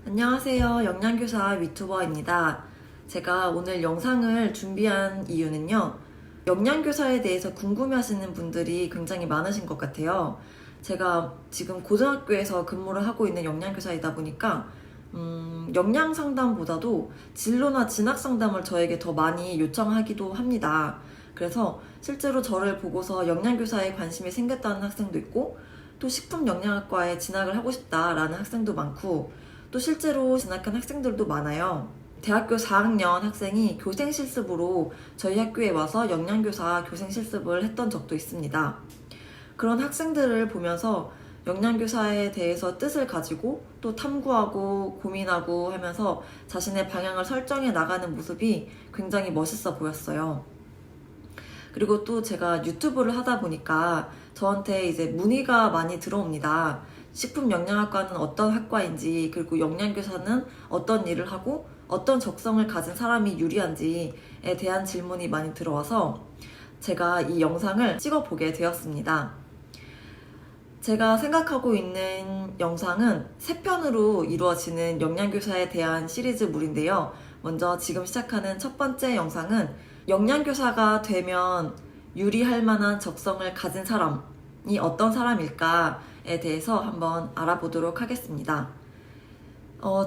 안녕하세요. 영양교사 유튜버입니다. 제가 오늘 영상을 준비한 이유는요. 영양교사에 대해서 궁금해하시는 분들이 굉장히 많으신 것 같아요. 제가 지금 고등학교에서 근무를 하고 있는 영양교사이다 보니까 영양 상담보다도 진로나 진학 상담을 저에게 더 많이 요청하기도 합니다. 그래서 실제로 저를 보고서 영양교사에 관심이 생겼다는 학생도 있고 또 식품영양학과에 진학을 하고 싶다라는 학생도 많고 또 실제로 진학한 학생들도 많아요. 대학교 4학년 학생이 교생 실습으로 저희 학교에 와서 영양교사 교생 실습을 했던 적도 있습니다. 그런 학생들을 보면서 영양교사에 대해서 뜻을 가지고 또 탐구하고 고민하고 하면서 자신의 방향을 설정해 나가는 모습이 굉장히 멋있어 보였어요. 그리고 또 제가 유튜브를 하다 보니까 저한테 이제 문의가 많이 들어옵니다. 식품영양학과는 어떤 학과인지, 그리고 영양교사는 어떤 일을 하고 어떤 적성을 가진 사람이 유리한지에 대한 질문이 많이 들어와서 제가 이 영상을 찍어보게 되었습니다. 제가 생각하고 있는 영상은 3편으로 이루어지는 영양교사에 대한 시리즈물인데요. 먼저 지금 시작하는 첫 번째 영상은 영양교사가 되면 유리할 만한 적성을 가진 사람이 어떤 사람일까에 대해서 한번 알아보도록 하겠습니다.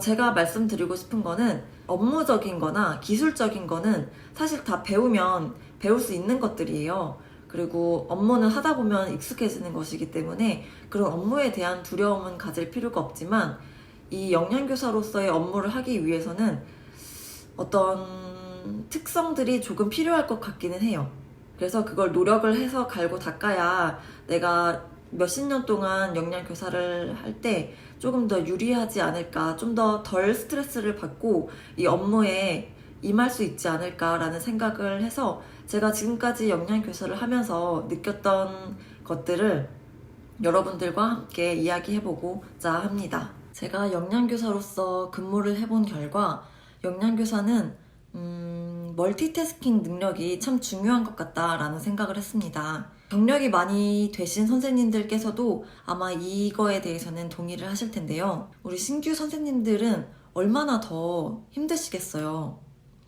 제가 말씀드리고 싶은 거는 업무적인 거나 기술적인 거는 사실 다 배우면 배울 수 있는 것들이에요. 그리고 업무는 하다 보면 익숙해지는 것이기 때문에 그런 업무에 대한 두려움은 가질 필요가 없지만 이 영양교사로서의 업무를 하기 위해서는 어떤 특성들이 조금 필요할 것 같기는 해요. 그래서 그걸 노력을 해서 갈고 닦아야 내가 몇십 년 동안 영양교사를 할 때 조금 더 유리하지 않을까, 좀 더 덜 스트레스를 받고 이 업무에 임할 수 있지 않을까라는 생각을 해서 제가 지금까지 영양교사를 하면서 느꼈던 것들을 여러분들과 함께 이야기해보고자 합니다. 제가 영양교사로서 근무를 해본 결과 영양교사는 멀티태스킹 능력이 참 중요한 것 같다라는 생각을 했습니다. 경력이 많이 되신 선생님들께서도 아마 이거에 대해서는 동의를 하실 텐데요. 우리 신규 선생님들은 얼마나 더 힘드시겠어요.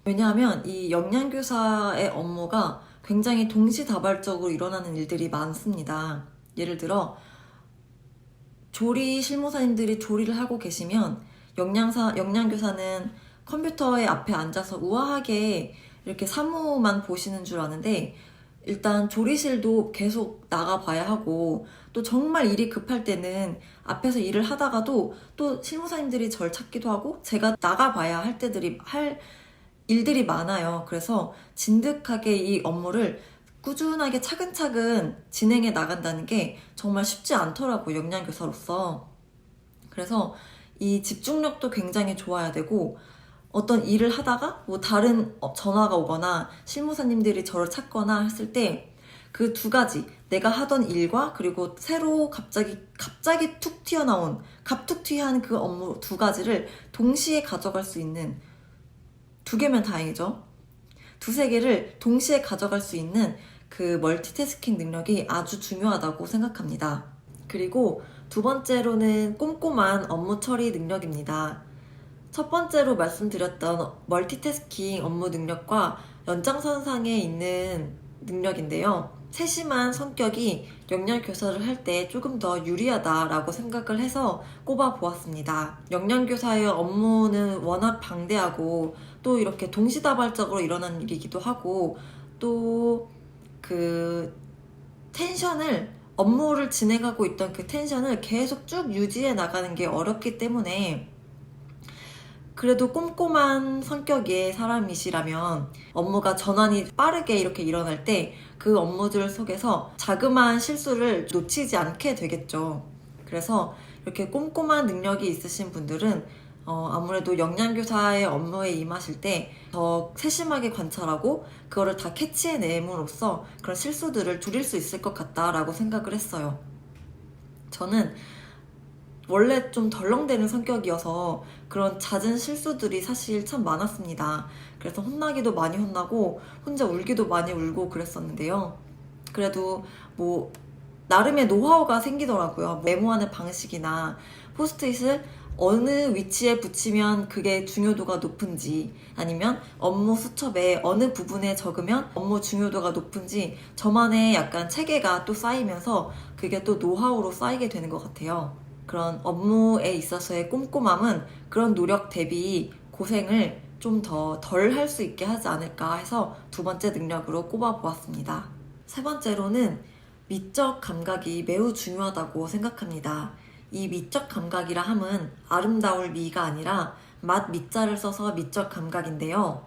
왜냐하면 이 영양교사의 업무가 굉장히 동시다발적으로 일어나는 일들이 많습니다. 예를 들어 조리 실무사님들이 조리를 하고 계시면 영양교사는 컴퓨터의 앞에 앉아서 우아하게 이렇게 사무만 보시는 줄 아는데 일단 조리실도 계속 나가봐야 하고 또 정말 일이 급할 때는 앞에서 일을 하다가도 또 실무사님들이 절 찾기도 하고 제가 나가봐야 할 일들이 많아요. 그래서 진득하게 이 업무를 꾸준하게 차근차근 진행해 나간다는 게 정말 쉽지 않더라고요, 영양교사로서. 그래서 이 집중력도 굉장히 좋아야 되고 어떤 일을 하다가 뭐 다른 전화가 오거나 실무사님들이 저를 찾거나 했을 때 그 두 가지, 내가 하던 일과 그리고 새로 갑자기 툭 튀어나온 갑툭튀한 그 업무 두 가지를 동시에 가져갈 수 있는, 두 개면 다행이죠. 두세 개를 동시에 가져갈 수 있는 그 멀티태스킹 능력이 아주 중요하다고 생각합니다. 그리고 두 번째로는 꼼꼼한 업무 처리 능력입니다. 첫 번째로 말씀드렸던 멀티태스킹 업무 능력과 연장선상에 있는 능력인데요. 세심한 성격이 영양교사를 할 때 조금 더 유리하다라고 생각을 해서 꼽아보았습니다. 영양교사의 업무는 워낙 방대하고 또 이렇게 동시다발적으로 일어나는 일이기도 하고 또 그 업무를 진행하고 있던 그 텐션을 계속 쭉 유지해 나가는 게 어렵기 때문에 그래도 꼼꼼한 성격의 사람이시라면 업무가 전환이 빠르게 이렇게 일어날 때 그 업무들 속에서 자그마한 실수를 놓치지 않게 되겠죠. 그래서 이렇게 꼼꼼한 능력이 있으신 분들은 아무래도 영양교사의 업무에 임하실 때 더 세심하게 관찰하고 그거를 다 캐치해냄으로써 그런 실수들을 줄일 수 있을 것 같다라고 생각을 했어요. 저는 원래 좀 덜렁대는 성격이어서 그런 잦은 실수들이 사실 참 많았습니다. 그래서 혼나기도 많이 혼나고 혼자 울기도 많이 울고 그랬었는데요. 그래도 뭐 나름의 노하우가 생기더라고요. 메모하는 방식이나 포스트잇을 어느 위치에 붙이면 그게 중요도가 높은지, 아니면 업무 수첩에 어느 부분에 적으면 업무 중요도가 높은지 저만의 약간 체계가 또 쌓이면서 그게 또 노하우로 쌓이게 되는 것 같아요. 그런 업무에 있어서의 꼼꼼함은 그런 노력 대비 고생을 좀 더 덜 할 수 있게 하지 않을까 해서 두 번째 능력으로 꼽아 보았습니다. 세 번째로는 미적 감각이 매우 중요하다고 생각합니다. 이 미적 감각이라 함은 아름다울 미가 아니라 맛 미자를 써서 미적 감각인데요.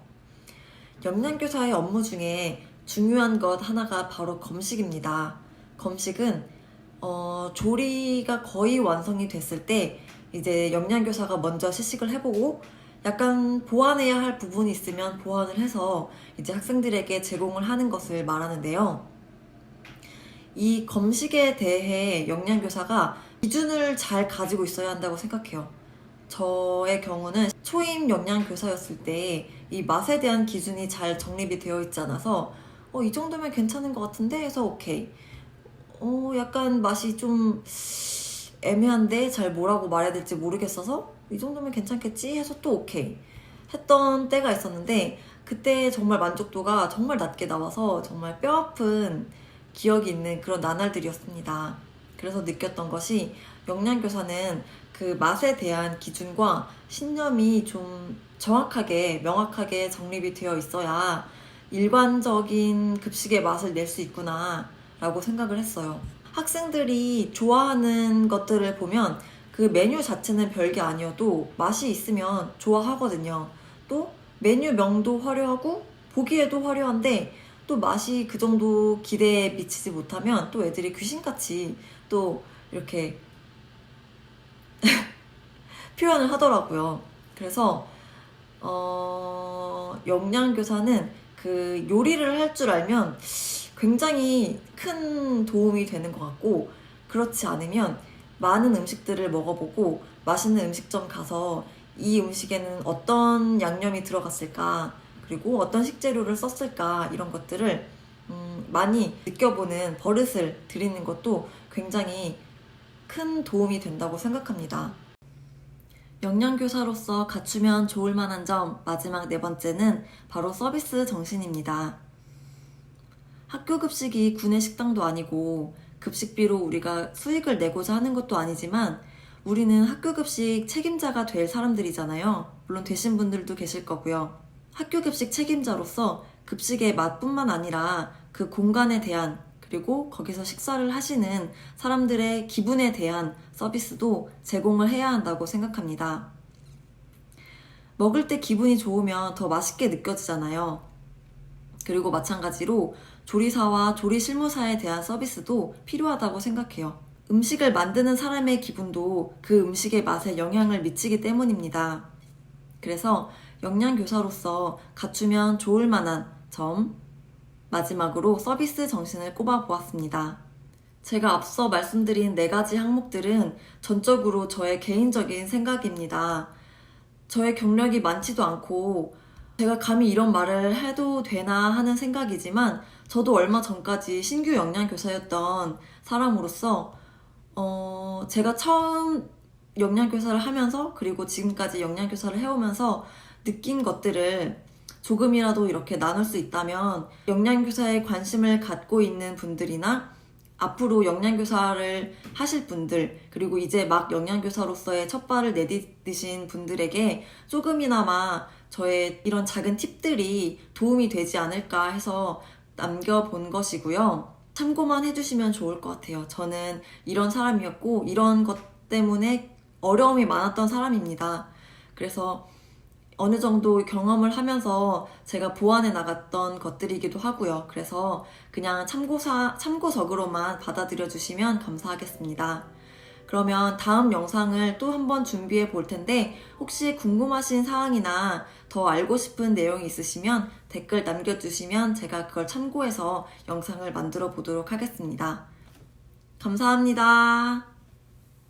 영양교사의 업무 중에 중요한 것 하나가 바로 검식입니다. 검식은 조리가 거의 완성이 됐을 때 이제 영양교사가 먼저 시식을 해보고 약간 보완해야 할 부분이 있으면 보완을 해서 이제 학생들에게 제공을 하는 것을 말하는데요. 이 검식에 대해 영양교사가 기준을 잘 가지고 있어야 한다고 생각해요. 저의 경우는 초임 영양교사였을 때 이 맛에 대한 기준이 잘 정립이 되어 있지 않아서 이 정도면 괜찮은 것 같은데 해서 오케이. 약간 맛이 좀 애매한데 잘 뭐라고 말해야 될지 모르겠어서 이 정도면 괜찮겠지 해서 또 오케이 했던 때가 있었는데, 그때 정말 만족도가 정말 낮게 나와서 정말 뼈아픈 기억이 있는 그런 나날들이었습니다. 그래서 느꼈던 것이 영양교사는 그 맛에 대한 기준과 신념이 좀 정확하게 명확하게 정립이 되어 있어야 일관적인 급식의 맛을 낼 수 있구나 라고 생각을 했어요. 학생들이 좋아하는 것들을 보면 그 메뉴 자체는 별게 아니어도 맛이 있으면 좋아하거든요. 또 메뉴명도 화려하고 보기에도 화려한데 또 맛이 그 정도 기대에 미치지 못하면 또 애들이 귀신같이 또 이렇게 표현을 하더라고요. 그래서 영양교사는 그 요리를 할 줄 알면 굉장히 큰 도움이 되는 것 같고, 그렇지 않으면 많은 음식들을 먹어보고 맛있는 음식점 가서 이 음식에는 어떤 양념이 들어갔을까, 그리고 어떤 식재료를 썼을까, 이런 것들을 많이 느껴보는 버릇을 들이는 것도 굉장히 큰 도움이 된다고 생각합니다. 영양교사로서 갖추면 좋을 만한 점, 마지막 네 번째는 바로 서비스 정신입니다. 학교 급식이 구내 식당도 아니고 급식비로 우리가 수익을 내고자 하는 것도 아니지만 우리는 학교 급식 책임자가 될 사람들이잖아요. 물론 되신 분들도 계실 거고요. 학교 급식 책임자로서 급식의 맛뿐만 아니라 그 공간에 대한, 그리고 거기서 식사를 하시는 사람들의 기분에 대한 서비스도 제공을 해야 한다고 생각합니다. 먹을 때 기분이 좋으면 더 맛있게 느껴지잖아요. 그리고 마찬가지로 조리사와 조리 실무사에 대한 서비스도 필요하다고 생각해요. 음식을 만드는 사람의 기분도 그 음식의 맛에 영향을 미치기 때문입니다. 그래서 영양교사로서 갖추면 좋을 만한 점, 마지막으로 서비스 정신을 꼽아 보았습니다. 제가 앞서 말씀드린 4가지 항목들은 전적으로 저의 개인적인 생각입니다. 저의 경력이 많지도 않고 제가 감히 이런 말을 해도 되나 하는 생각이지만 저도 얼마 전까지 신규 영양교사였던 사람으로서 제가 처음 영양교사를 하면서, 그리고 지금까지 영양교사를 해오면서 느낀 것들을 조금이라도 이렇게 나눌 수 있다면 영양교사에 관심을 갖고 있는 분들이나 앞으로 영양교사를 하실 분들, 그리고 이제 막 영양교사로서의 첫 발을 내디디신 분들에게 조금이나마 저의 이런 작은 팁들이 도움이 되지 않을까 해서 남겨본 것이고요. 참고만 해주시면 좋을 것 같아요. 저는 이런 사람이었고 이런 것 때문에 어려움이 많았던 사람입니다. 그래서 어느 정도 경험을 하면서 제가 보완해 나갔던 것들이기도 하고요. 그래서 그냥 참고적으로만 받아들여 주시면 감사하겠습니다. 그러면 다음 영상을 또 한번 준비해 볼 텐데 혹시 궁금하신 사항이나 더 알고 싶은 내용이 있으시면 댓글 남겨주시면 제가 그걸 참고해서 영상을 만들어 보도록 하겠습니다. 감사합니다.